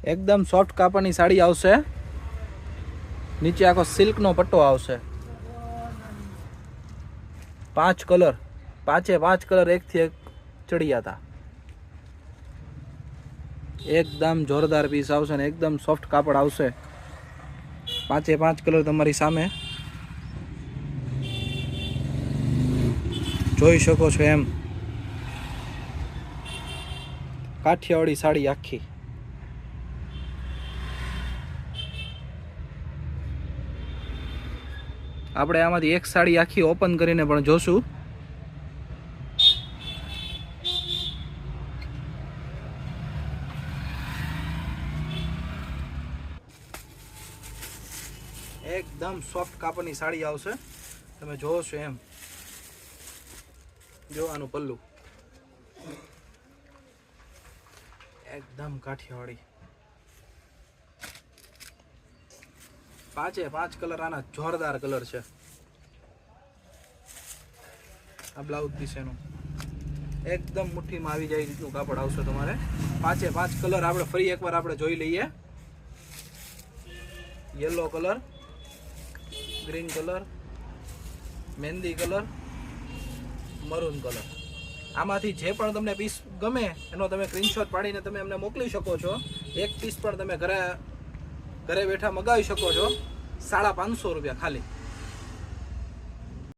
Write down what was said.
એકદમ સોફ્ટ કાપડની સાડી આવશે, નીચે આખો સિલ્કનો પટ્ટો આવશે, 5 કલર, 5 કલર એકથી એક ચડિયા હતા. એકદમ જોરદાર પીસ આવશે ને એકદમ સોફ્ટ કાપડ આવશે. 5 કલર તમારી સામે જોઈ શકો છો. એમ કાઠિયાવાડી સાડી આખી. આપણે આમાંથી એક સાડી આખી ઓપન કરીને પણ જોશું. એકદમ સોફ્ટ કાપડની સાડી આવશે, તમે જોવો છો એમ. જો આનું પલ્લું એકદમ કાઠિયાવાડી. 5 કલર આના જોરદાર કલર છે. આ બ્લાઉઝ પીસ એનું એકદમ મુઠ્ઠીમાં આવી જાય રીતનું કાપડ આવશે તમારે. 5 કલર આપણે ફરી એકવાર આપણે જોઈ લઈએ. યલો કલર, ગ્રીન કલર, મહેંદી કલર, મરૂન કલર. આમાંથી જે પણ તમને પીસ ગમે એનો તમે સ્ક્રીનશોટ પાડીને તમે અમને મોકલી શકો છો. એક પીસ પણ તમે ઘરે બેઠા મગાવી શકો છો. 550 રૂપિયા ખાલી.